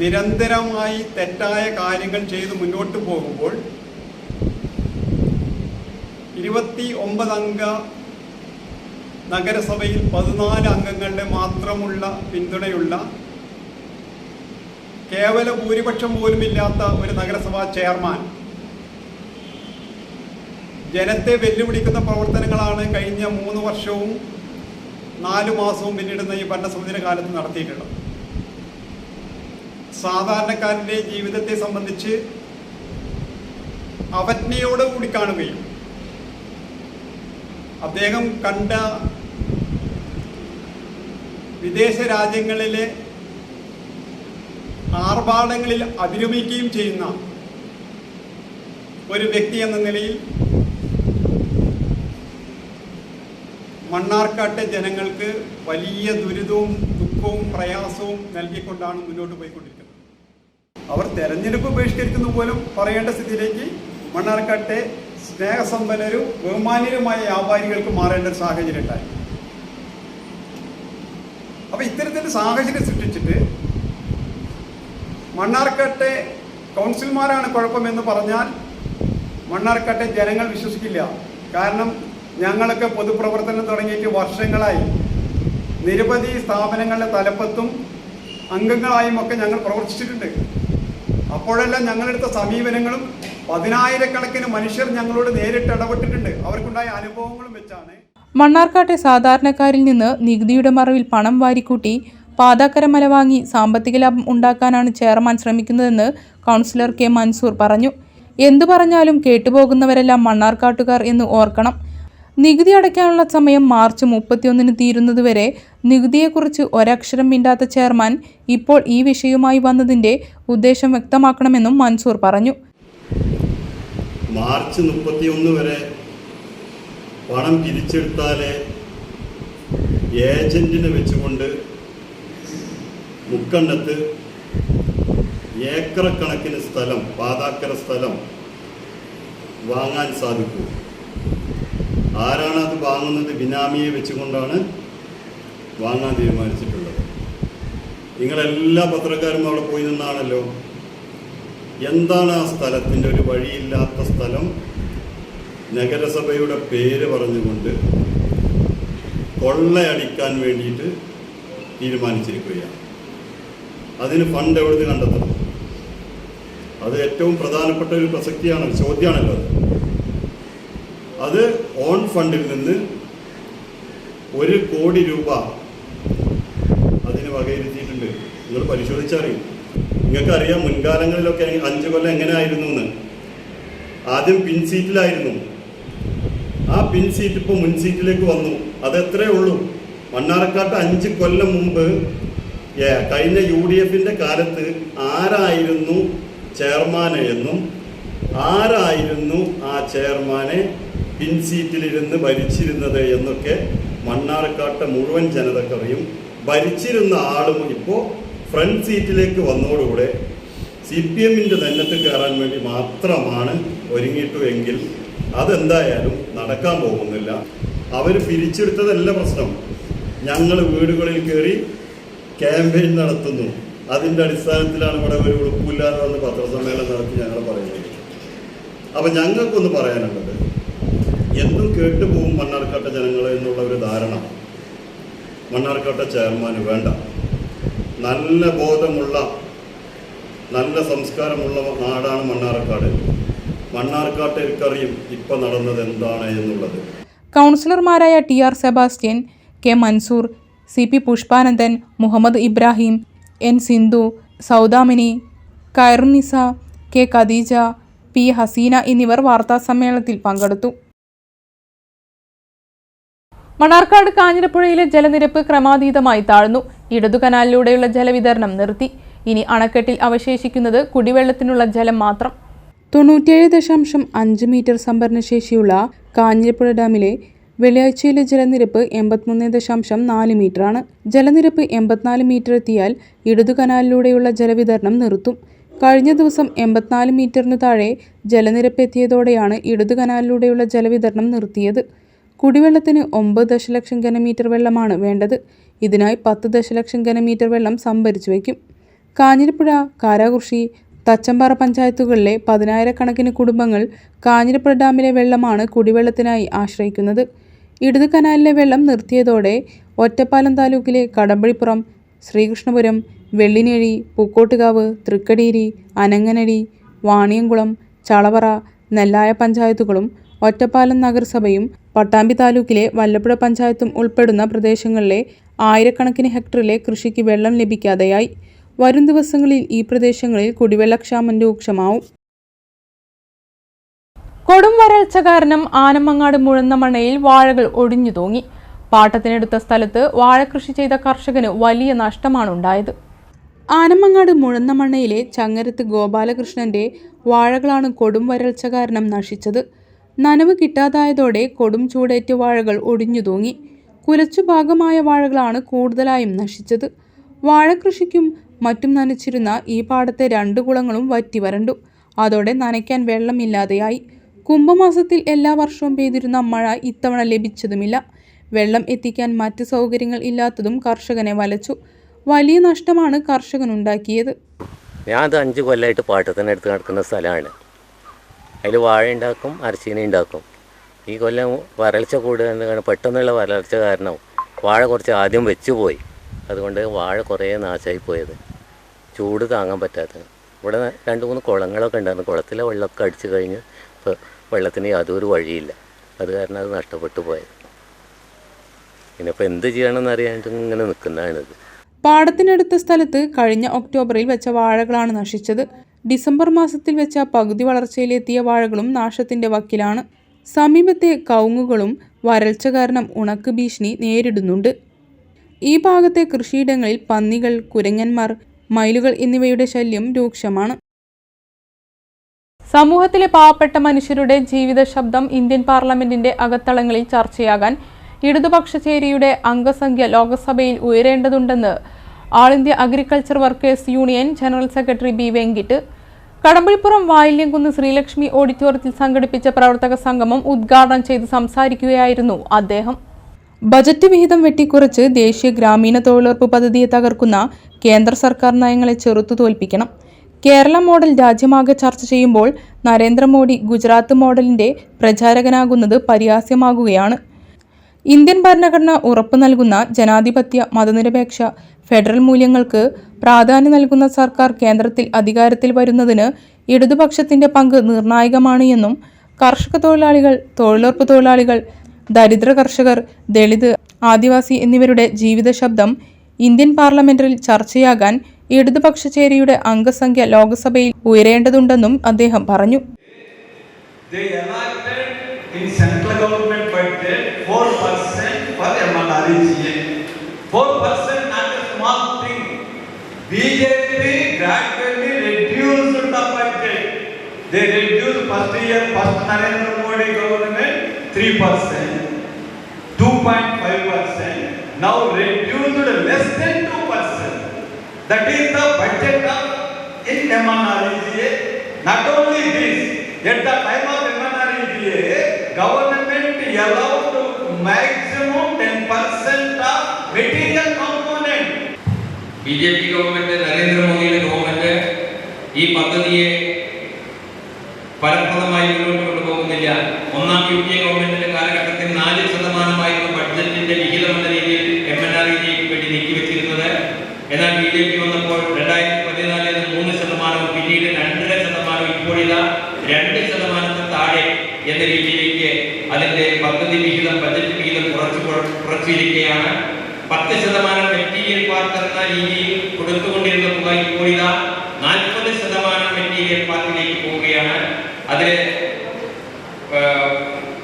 നിരന്തരമായി തെറ്റായ കാര്യങ്ങൾ ചെയ്ത് മുന്നോട്ട് പോകുമ്പോൾ 29 അംഗ നഗരസഭയിൽ 14 അംഗങ്ങളുടെ മാത്രമുള്ള പിന്തുണയുള്ള കേവല ഭൂരിപക്ഷം പോലുമില്ലാത്ത ഒരു നഗരസഭാ ചെയർമാൻ ജനത്തെ വെല്ലുവിളിക്കുന്ന പ്രവർത്തനങ്ങളാണ് കഴിഞ്ഞ 3 വർഷവും 4 മാസവും പിന്നിടുന്ന ഈ ഭരണസമിതിയുടെ കാലത്ത് നടത്തിയിട്ടുള്ളത്. സാധാരണക്കാരൻ്റെ ജീവിതത്തെ സംബന്ധിച്ച് അവജ്ഞയോടുകൂടി കാണുകയും അദ്ദേഹം കണ്ട വിദേശ രാജ്യങ്ങളിലെ ആർഭാടങ്ങളിൽ അഭിരമിക്കുകയും ചെയ്യുന്ന ഒരു വ്യക്തി എന്ന നിലയിൽ മണ്ണാർക്കാട്ടെ ജനങ്ങൾക്ക് വലിയ ദുരിതവും ദുഃഖവും പ്രയാസവും നൽകിക്കൊണ്ടാണ് മുന്നോട്ട് പോയിക്കൊണ്ടിരിക്കുന്നത്. അവർ തെരഞ്ഞെടുപ്പ് ബഹിഷ്കരിക്കുന്ന പോലും പറയേണ്ട സ്ഥിതിയിലേക്ക് മണ്ണാർക്കാട്ടെ സ്നേഹസമ്പന്നരും ബഹുമാന്യരുമായ വ്യാപാരികൾക്ക് മാറേണ്ട ഒരു സാഹചര്യം ഉണ്ടായി. അപ്പോൾ ഇത്തരത്തിൽ സാഹചര്യം സൃഷ്ടിച്ചിട്ട് മണ്ണാർക്കാട്ടെ കൗൺസിൽമാരാണ് കുഴപ്പമെന്ന് പറഞ്ഞാൽ മണ്ണാർക്കാട്ടെ ജനങ്ങൾ വിശ്വസിക്കില്ല. കാരണം ഞങ്ങളൊക്കെ പൊതുപ്രവർത്തനം തുടങ്ങിയിട്ട് വർഷങ്ങളായി നിരവധി സ്ഥാപനങ്ങളുടെ തലപ്പത്തും അംഗങ്ങളായും ഒക്കെ ഞങ്ങൾ പ്രവർത്തിച്ചിട്ടുണ്ട്. അപ്പോഴെല്ലാം ഞങ്ങളെടുത്ത സമീപനങ്ങളും 10,000-കണക്കിന് മനുഷ്യർ ഞങ്ങളോട് നേരിട്ട് ഇടപെട്ടിട്ടുണ്ട്. അവർക്കുണ്ടായ അനുഭവങ്ങളും വെച്ചാണ് മണ്ണാർക്കാട്ടെ സാധാരണക്കാരിൽ നിന്ന് നികുതിയുടെ മറവിൽ പണം വാരിക്കൂട്ടി പാതാക്കര മല വാങ്ങി സാമ്പത്തിക ലാഭം ഉണ്ടാക്കാനാണ് ചെയർമാൻ ശ്രമിക്കുന്നതെന്ന് കൗൺസിലർ K മൻസൂർ പറഞ്ഞു. എന്തു പറഞ്ഞാലും കേട്ടുപോകുന്നവരെല്ലാം മണ്ണാർക്കാട്ടുകാർ എന്ന് ഓർക്കണം. നികുതി അടയ്ക്കാനുള്ള സമയം മാർച്ച് 31 തീരുന്നതുവരെ നികുതിയെക്കുറിച്ച് ഒരക്ഷരം മിണ്ടാത്ത ചെയർമാൻ ഇപ്പോൾ ഈ വിഷയവുമായി വന്നതിൻ്റെ ഉദ്ദേശം വ്യക്തമാക്കണമെന്നും മൻസൂർ പറഞ്ഞു. മാർച്ച് 31 വരെ പണം പിരിച്ചെടുത്താലേ ഏജന്റിനെ വെച്ചുകൊണ്ട് മുക്കണ്ണത്ത് ഏക്കറക്കണക്കിന് സ്ഥലം, പാതാക്കര സ്ഥലം വാങ്ങാൻ സാധിക്കൂ. ആരാണ് അത് വാങ്ങുന്നത്? ബിനാമിയെ വെച്ചുകൊണ്ടാണ് വാങ്ങാൻ തീരുമാനിച്ചിട്ടുള്ളത്. നിങ്ങളെല്ലാ പത്രക്കാരും അവിടെ പോയി നിന്നാണല്ലോ. എന്താണ് ആ സ്ഥലത്തിൻ്റെ ഒരു വഴിയില്ലാത്ത സ്ഥലം നഗരസഭയുടെ പേര് പറഞ്ഞുകൊണ്ട് കൊള്ളയടിക്കാൻ വേണ്ടിയിട്ട് തീരുമാനിച്ചിരിക്കുകയാണ്. അതിന് ഫണ്ട് എവിടെ നിന്ന് കണ്ടെത്തണം? അത് ഏറ്റവും പ്രധാനപ്പെട്ട ഒരു പ്രസക്തിയാണ്, ചോദ്യമാണല്ലോ. അത് ഓൺ ഫണ്ടിൽ നിന്ന് 1 കോടി രൂപ അതിന് വകയിരുത്തിയിട്ടുണ്ട്. നിങ്ങൾ പരിശോധിച്ചറിയും. നിങ്ങൾക്കറിയാം മുൻകാലങ്ങളിലൊക്കെ 5 കൊല്ലം എങ്ങനെ ആയിരുന്നു എന്ന്. ആദ്യം പിൻസീറ്റിലായിരുന്നു. ആ പിൻസീറ്റ് ഇപ്പോൾ മുൻസീറ്റിലേക്ക് വന്നു. അതെത്രയേ ഉള്ളൂ. മണ്ണാർക്കാട്ട് 5 കൊല്ലം മുമ്പ് കഴിഞ്ഞ UDFന്റെ കാലത്ത് ആരായിരുന്നു ചെയർമാന് എന്നും ആരായിരുന്നു ആ ചെയർമാനെ പിൻസീറ്റിലിരുന്ന് ഭരിച്ചിരുന്നത് എന്നൊക്കെ മണ്ണാർക്കാട്ടെ മുഴുവൻ ജനതക്കറിയും. ഭരിച്ചിരുന്ന ആളും ഇപ്പോൾ ഫ്രണ്ട് സീറ്റിലേക്ക് വന്നതോടുകൂടെ CPMന്റെ നെഞ്ഞത്ത് കയറാൻ വേണ്ടി മാത്രമാണ് ഒരുങ്ങിയിട്ടു എങ്കിൽ അതെന്തായാലും നടക്കാൻ പോകുന്നില്ല. അവർ പിരിച്ചെടുത്തതല്ല പ്രശ്നം. ഞങ്ങൾ വീടുകളിൽ കയറി ക്യാമ്പയിൻ നടത്തുന്നു. അതിൻ്റെ അടിസ്ഥാനത്തിലാണ് ഇവിടെ ഒരു ഉറപ്പില്ലാതെ വന്ന് പത്രസമ്മേളനം നടത്തി ഞങ്ങൾ പറയുന്നത്. അപ്പം ഞങ്ങൾക്കൊന്ന് പറയാനുള്ളത്, എന്തും കേട്ടുപോകും മണ്ണാർക്കാട്ടെ ജനങ്ങൾ എന്നുള്ള ഒരു ധാരണ മണ്ണാർക്കാട്ടെ ചെയർമാന് വേണ്ട. നല്ല ബോധമുള്ള നല്ല സംസ്കാരമുള്ള നാടാണ് മണ്ണാർക്കാട്. മണ്ണാർക്കാട്ടേക്കറിയും ഇപ്പം നടന്നത് എന്താണ് എന്നുള്ളത്. കൗൺസിലർമാരായ TR Sebastian, K Mansoor, CP Pushpanandan, Muhammad Ibrahim, N Sindhu, Soudamini, Khairunnisa, K Khadeeja, P Haseena എന്നിവർ വാർത്താസമ്മേളനത്തിൽ പങ്കെടുത്തു. മണ്ണാർക്കാട് കാഞ്ഞിരപ്പുഴയിലെ ജലനിരപ്പ് ക്രമാതീതമായി താഴ്ന്നു. ഇടതു കനാലിലൂടെയുള്ള ജലവിതരണം നിർത്തി. ഇനി അണക്കെട്ടിൽ അവശേഷിക്കുന്നത് കുടിവെള്ളത്തിനുള്ള ജലം മാത്രം. 97.5 മീറ്റർ സംഭരണശേഷിയുള്ള കാഞ്ഞിരപ്പുഴ ഡാമിലെ വെള്ളിയാഴ്ചയിലെ ജലനിരപ്പ് 83.4 മീറ്ററാണ്. ജലനിരപ്പ് 84 മീറ്റർ എത്തിയാൽ ഇടതു കനാലിലൂടെയുള്ള ജലവിതരണം നിർത്തും. കഴിഞ്ഞ ദിവസം 84 മീറ്ററിന് താഴെ ജലനിരപ്പ് എത്തിയതോടെയാണ് ഇടതു കനാലിലൂടെയുള്ള ജലവിതരണം നിർത്തിയത്. കുടിവെള്ളത്തിന് 9 ദശലക്ഷം ഘനമീറ്റർ വെള്ളമാണ് വേണ്ടത്. ഇതിനായി 10 ദശലക്ഷം ഘനമീറ്റർ വെള്ളം സംഭരിച്ചു വയ്ക്കും. കാഞ്ഞിരപ്പുഴ, കാരാകുർശി, തച്ചമ്പാറ പഞ്ചായത്തുകളിലെ 10,000-കണക്കിന് കുടുംബങ്ങൾ കാഞ്ഞിരപ്പുഴ ഡാമിലെ വെള്ളമാണ് കുടിവെള്ളത്തിനായി ആശ്രയിക്കുന്നത്. ഇടത് കനാലിലെ വെള്ളം നിർത്തിയതോടെ ഒറ്റപ്പാലം താലൂക്കിലെ കടമ്പഴിപ്പുറം, ശ്രീകൃഷ്ണപുരം, വെള്ളിനേഴി, പൂക്കോട്ടുകാവ്, തൃക്കടീരി, അനങ്ങനടി, വാണിയംകുളം, ചളവറ, നെല്ലായ പഞ്ചായത്തുകളും ഒറ്റപ്പാലം നഗരസഭയും പട്ടാമ്പി താലൂക്കിലെ വല്ലപ്പുഴ പഞ്ചായത്തും ഉൾപ്പെടുന്ന പ്രദേശങ്ങളിലെ 1000-കണക്കിന് ഹെക്ടറിലെ കൃഷിക്ക് വെള്ളം ലഭിക്കാതെയായി. വരും ദിവസങ്ങളിൽ ഈ പ്രദേശങ്ങളിൽ കുടിവെള്ളക്ഷാമം രൂക്ഷമാവും. കൊടും വരൾച്ച കാരണം ആനമങ്ങാട് മുഴന്നമണ്ണയിൽ വാഴകൾ ഒടിഞ്ഞു തൂങ്ങി. പാട്ടത്തിനെടുത്ത സ്ഥലത്ത് വാഴകൃഷി ചെയ്ത കർഷകന് വലിയ നഷ്ടമാണുണ്ടായത്. ആനമങ്ങാട് മുഴന്നമണ്ണയിലെ ചങ്ങരത്ത് ഗോപാലകൃഷ്ണന്റെ വാഴകളാണ് കൊടും വരൾച്ച കാരണം നശിച്ചത്. നനവ് കിട്ടാതായതോടെ കൊടും ചൂടേറ്റ് വാഴകൾ ഒടിഞ്ഞു തൂങ്ങി. കുലച്ചു ഭാഗമായ വാഴകളാണ് കൂടുതലായും നശിച്ചത്. വാഴകൃഷിക്കും മറ്റും നനച്ചിരുന്ന ഈ പാടത്തെ 2 കുളങ്ങളും വറ്റി വരണ്ടു. അതോടെ നനയ്ക്കാൻ വെള്ളമില്ലാതെയായി. കുംഭമാസത്തിൽ എല്ലാ വർഷവും പെയ്തിരുന്ന മഴ ഇത്തവണ ലഭിച്ചതുമില്ല. വെള്ളം എത്തിക്കാൻ മറ്റ് സൗകര്യങ്ങൾ ഇല്ലാത്തതും കർഷകനെ വലച്ചു. വലിയ നഷ്ടമാണ് കർഷകനുണ്ടാക്കിയത്. ഞാൻ 5 കൊല്ലമായിട്ട് പാട്ടത്തിനടുത്ത് നടക്കുന്ന സ്ഥലമാണ്. അതിൽ വാഴ ഉണ്ടാക്കും, അരച്ചീനി ഉണ്ടാക്കും. ഈ കൊല്ലം വരൾച്ച കൂടുതൽ, പെട്ടെന്നുള്ള വരൾച്ച കാരണം വാഴ കുറച്ച് ആദ്യം വെച്ചുപോയി. അതുകൊണ്ട് വാഴ കുറേ നാശമായി പോയത്. ചൂട് താങ്ങാൻ പറ്റാത്തത്. ഇവിടെ 2-3 കുളങ്ങളൊക്കെ ഉണ്ടായിരുന്നു. കുളത്തിലെ വെള്ളമൊക്കെ അടിച്ചു കഴിഞ്ഞ് ഇപ്പോൾ വെള്ളത്തിന് യാതൊരു വഴിയില്ല. അത് കാരണം അത് നഷ്ടപ്പെട്ടു പോയത്. പിന്നെ ഇപ്പോൾ എന്ത് ചെയ്യണമെന്ന് അറിയാണ്ട് ഇങ്ങനെ നിൽക്കുന്നതാണിത്. പാടത്തിനടുത്ത സ്ഥലത്ത് കഴിഞ്ഞ ഒക്ടോബറിൽ വെച്ച വാഴകളാണ് നശിച്ചത്. ഡിസംബർ മാസത്തിൽ വെച്ച പകുതി വളർച്ചയിലെത്തിയ വാഴകളും നാശത്തിന്റെ വക്കിലാണ്. സമീപത്തെ കവുങ്ങുകളും വരൾച്ച കാരണം ഉണക്ക് ഭീഷണി നേരിടുന്നുണ്ട്. ഈ ഭാഗത്തെ കൃഷിയിടങ്ങളിൽ പന്നികൾ, കുരങ്ങന്മാർ, മയിലുകൾ എന്നിവയുടെ ശല്യം രൂക്ഷമാണ്. സമൂഹത്തിലെ പാവപ്പെട്ട മനുഷ്യരുടെ ജീവിത ശബ്ദം ഇന്ത്യൻ പാർലമെന്റിന്റെ അകത്തളങ്ങളിൽ ചർച്ചയാകാൻ ഇടതുപക്ഷ ചേരിയുടെ അംഗസംഖ്യ ലോക്സഭയിൽ ഉയരേണ്ടതുണ്ടെന്ന് all India agriculture workers union general secretary B. Venkat Kadambazhipuram Vayilyamkunnu Sreelakshmi ഓഡിറ്റോറിയത്തിൽ സംഘടിപ്പിച്ച പ്രവർത്തക സംഗമം ഉദ്ഘാടനം ചെയ്ത് സംസാരിക്കുകയായിരുന്നു അദ്ദേഹം. ബജറ്റ് വിഹിതം വെട്ടിക്കുറച്ച് ദേശീയ ഗ്രാമീണ തൊഴിലുറപ്പ് പദ്ധതിയെ തകർക്കുന്ന കേന്ദ്ര സർക്കാർ നയങ്ങളെ ചെറുത്തു തോൽപ്പിക്കണം. കേരള മോഡൽ രാജ്യമാകെ ചർച്ച ചെയ്യുമ്പോൾ നരേന്ദ്രമോദി ഗുജറാത്ത് മോഡലിന്റെ പ്രചാരകനാകുന്നത് പരിഹാസ്യമാകുകയാണ്. ഇന്ത്യൻ ഭരണഘടന ഉറപ്പു നൽകുന്ന ജനാധിപത്യ, മതനിരപേക്ഷ, ഫെഡറൽ മൂല്യങ്ങൾക്ക് പ്രാധാന്യം നൽകുന്ന സർക്കാർ കേന്ദ്രത്തിൽ അധികാരത്തിൽ വരുന്നതിന് ഇടതുപക്ഷത്തിന്റെ പങ്ക് നിർണായകമാണ് എന്നും കർഷക തൊഴിലാളികൾ, തൊഴിലുറപ്പ് തൊഴിലാളികൾ, ദരിദ്ര കർഷകർ, ദളിത്, ആദിവാസി എന്നിവരുടെ ജീവിത ശബ്ദം ഇന്ത്യൻ പാർലമെന്റിൽ ചർച്ചയാകാൻ ഇടതുപക്ഷ ചേരിയുടെ അംഗസംഖ്യ ലോക്സഭയിൽ ഉയരേണ്ടതുണ്ടെന്നും അദ്ദേഹം പറഞ്ഞു. They reduced first Narendra Modi government 3%, 2.5%, now reduced less than 2%. That is the budget of in MNREGA. Not only this, at the time of MNREGA, government allowed maximum 10% of material component. BJP government, Narendra Modi government, ഈ പദ്ധതിയെ ഫലപ്രദമായി മുന്നോട്ട് കൊണ്ടുപോകുന്നില്ല. ഒന്നാം UPA ഗവൺമെന്റിന്റെ കാലഘട്ടത്തിൽ 4% ബഡ്ജറ്റിന്റെ വിഹിതം എന്ന രീതിയിൽ MNREGയ്ക്ക് വേണ്ടി നീക്കിവെച്ചിരുന്നത്. എന്നാൽ BJP വന്നപ്പോൾ 2014 3%, പിന്നീട് 2.5%, ഇപ്പോഴിതാ 2% താഴെ എന്ന രീതിയിലേക്ക് അതിന്റെ പദ്ധതി വിഹിതം, ബജറ്റ് വിഹിതം കുറച്ചിരിക്കുകയാണ്. 10% മെറ്റീരിയൽ പാർട്ട് എന്ന രീതിയിൽ കൊടുത്തുകൊണ്ടിരുന്ന തുക ഇപ്പോഴിതാ 40% മെറ്റീരിയൽ പാർട്ടിലേക്ക് പോവുകയാണ്. അതിൽ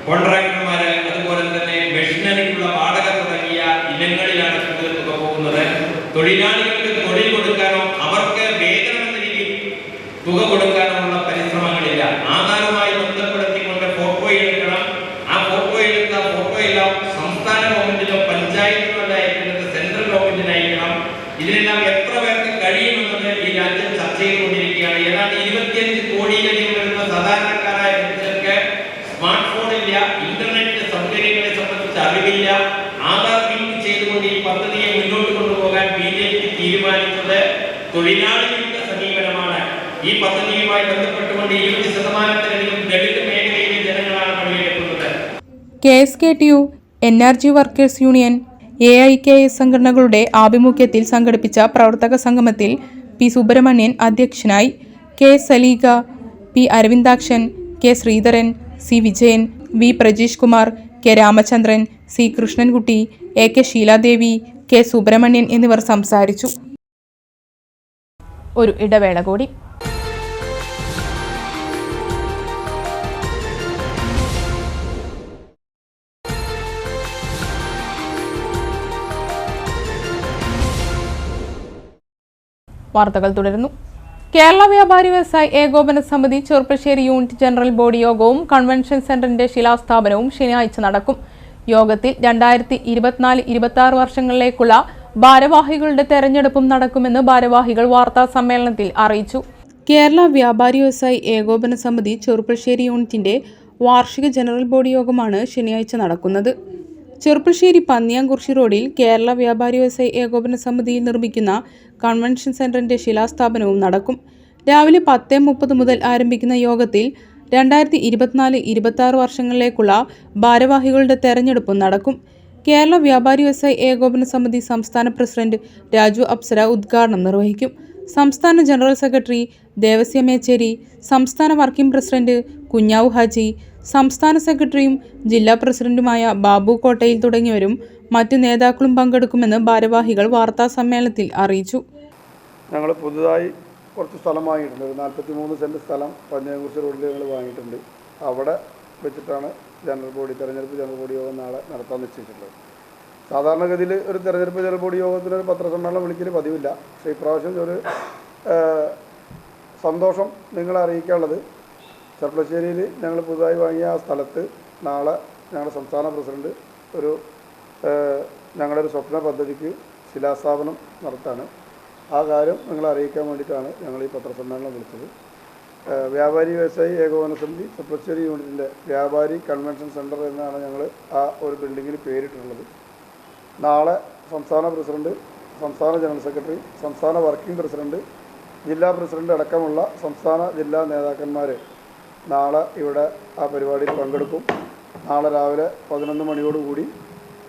കോൺട്രാക്ടർമാര്, അതുപോലെ തന്നെ മെഷീനറിക്കുള്ള വാടക തുടങ്ങിയ ഇനങ്ങളിലാണ് കൂടുതൽ തുക പോകുന്നത്. തൊഴിലാളികൾക്ക് തൊഴിൽ കൊടുക്കാനോ അവർക്ക് വേതനം എന്ന രീതിയിൽ തുക കൊടുക്കാനുള്ള പരിശ്രമങ്ങളില്ല. ആധാരവുമായി ബന്ധപ്പെടുത്തിക്കൊണ്ട് ഫോട്ടോ എടുക്കണം. ആ ഫോട്ടോ എടുത്ത ഫോട്ടോയെല്ലാം സംസ്ഥാന ഗവൺമെന്റിലോ പഞ്ചായത്തിനോ അയക്കേണ്ടത് സെൻട്രൽ ഗവൺമെന്റിന് അയക്കണം. ഇതിനെല്ലാം എത്ര പേർക്ക് കഴിയുമെന്നത് ഈ രാജ്യം ചർച്ച ചെയ്തുകൊണ്ടിരിക്കുകയാണ്. ഏതാണ്ട് 25 കോടിയിലധികം വരുന്ന സാധാരണക്കാരായ മനുഷ്യർക്ക് സ്മാർട്ട് ഫോണില്ല, ഇന്റർനെറ്റ് സൗകര്യങ്ങളെ സംബന്ധിച്ച് അറിവില്ല. ആധാർ ലിങ്ക് ചെയ്തുകൊണ്ട് ഈ പദ്ധതിയെ മുന്നോട്ട് കൊണ്ടുപോകാൻ BJP തീരുമാനിച്ചത് തൊഴിലാളികളുടെ സമീപനമാണ്. ഈ പദ്ധതിയുമായി ബന്ധപ്പെട്ടുകൊണ്ട് 20%-ലധികം ദളിത് മേഖലയിലെ ജനങ്ങളാണ് പണിയെടുക്കുന്നത്. KSKTU, NRG workers union, AIKS സംഘടനകളുടെ ആഭിമുഖ്യത്തിൽ സംഘടിപ്പിച്ച പ്രവർത്തക സംഗമത്തിൽ P. സുബ്രഹ്മണ്യൻ അധ്യക്ഷനായി. K. Saleega, P. Aravindakshan, K. Sreedharan, C. Vijayan, V. Prajeesh Kumar, K. Ramachandran, C. Krishnankutty, AK Sheela Devi, K. Subramanian എന്നിവർ സംസാരിച്ചു. ഒരു ഇടവേള കൂടി. വാർത്തകൾ തുടരുന്നു. കേരള വ്യാപാരി വ്യവസായി ഏകോപന സമിതി ചെറുപ്പശ്ശേരി യൂണിറ്റ് ജനറൽ ബോഡി യോഗവും കൺവെൻഷൻ സെന്ററിന്റെ ശിലാസ്ഥാപനവും ശനിയാഴ്ച നടക്കും. യോഗത്തിൽ 2024-26 വർഷങ്ങളിലേക്കുള്ള ഭാരവാഹികളുടെ തെരഞ്ഞെടുപ്പും നടക്കുമെന്ന് ഭാരവാഹികൾ വാർത്താ സമ്മേളനത്തിൽ അറിയിച്ചു. കേരള വ്യാപാരി വ്യവസായി ഏകോപന സമിതി ചെറുപ്പശ്ശേരി യൂണിറ്റിന്റെ വാർഷിക ജനറൽ ബോഡി യോഗമാണ് ശനിയാഴ്ച നടക്കുന്നത്. ചെറുപ്പശ്ശേരി പന്നിയാംകുറിശി റോഡിൽ കേരള വ്യാപാരി വ്യവസായി ഏകോപന സമിതിയിൽ നിർമ്മിക്കുന്ന കൺവെൻഷൻ സെന്ററിന്റെ ശിലാസ്ഥാപനവും നടക്കും. രാവിലെ 10:30 മുതൽ ആരംഭിക്കുന്ന യോഗത്തിൽ 2024-26 വർഷങ്ങളിലേക്കുള്ള ഭാരവാഹികളുടെ തെരഞ്ഞെടുപ്പും നടക്കും. കേരള വ്യാപാരി വ്യവസായി ഏകോപന സമിതി സംസ്ഥാന പ്രസിഡന്റ് രാജു അപ്സര ഉദ്ഘാടനം നിർവഹിക്കും. സംസ്ഥാന ജനറൽ സെക്രട്ടറി ദേവസ്യ മേച്ചേരി, സംസ്ഥാന വർക്കിംഗ് പ്രസിഡന്റ് കുഞ്ഞാവു ഹാജി, സംസ്ഥാന സെക്രട്ടറിയും ജില്ലാ പ്രസിഡന്റുമായ ബാബു കോട്ടയിൽ തുടങ്ങിയവരും മറ്റു നേതാക്കളും പങ്കെടുക്കുമെന്ന് ഭാരവാഹികൾ വാർത്താ സമ്മേളനത്തിൽ അറിയിച്ചു. ഞങ്ങൾ പുതുതായി കുറച്ച് സ്ഥലം വാങ്ങിയിട്ടുണ്ട്. 43 സെൻറ്റ് സ്ഥലം പന്നിയാംകുറിശി റോഡിൽ ഞങ്ങൾ വാങ്ങിയിട്ടുണ്ട്. അവിടെ വെച്ചിട്ടാണ് തെരഞ്ഞെടുപ്പ് ജനറൽ ബോഡി യോഗം നാളെ നടത്താൻ നിശ്ചയിച്ചിട്ടുള്ളത്. സാധാരണഗതിയിൽ ഒരു തെരഞ്ഞെടുപ്പ് ജനറൽ ബോഡി യോഗത്തിന് ഒരു പത്രസമ്മേളനം വിളിക്കൽ പതിവില്ല. പക്ഷേ ഇപ്രാവശ്യം ഒരു സന്തോഷം നിങ്ങളെ അറിയിക്കാനുള്ളത്, ചെർപ്പളശ്ശേരിയിൽ ഞങ്ങൾ പുതുതായി വാങ്ങിയ ആ സ്ഥലത്ത് നാളെ ഞങ്ങളുടെ സംസ്ഥാന പ്രസിഡന്റ് ഞങ്ങളുടെ ഒരു സ്വപ്ന പദ്ധതിക്ക് ശിലാസ്ഥാപനം നടത്താണ്. ആ കാര്യം നിങ്ങളെ അറിയിക്കാൻ വേണ്ടിയിട്ടാണ് ഞങ്ങൾ ഈ പത്രസമ്മേളനം വിളിച്ചത്. വ്യാപാരി വ്യവസായി ഏകോപന സമിതി സെക്രട്ടറി യൂണിറ്റിൻ്റെ വ്യാപാരി കൺവെൻഷൻ സെൻറ്റർ എന്നാണ് ഞങ്ങൾ ആ ഒരു ബിൽഡിങ്ങിന് പേരിട്ടുള്ളത്. നാളെ സംസ്ഥാന പ്രസിഡന്റ്, സംസ്ഥാന ജനറൽ സെക്രട്ടറി, സംസ്ഥാന വർക്കിംഗ് പ്രസിഡന്റ്, ജില്ലാ പ്രസിഡന്റ് അടക്കമുള്ള സംസ്ഥാന ജില്ലാ നേതാക്കന്മാർ നാളെ ഇവിടെ ആ പരിപാടിയിൽ പങ്കെടുക്കും. നാളെ രാവിലെ 11 മണിയോടുകൂടി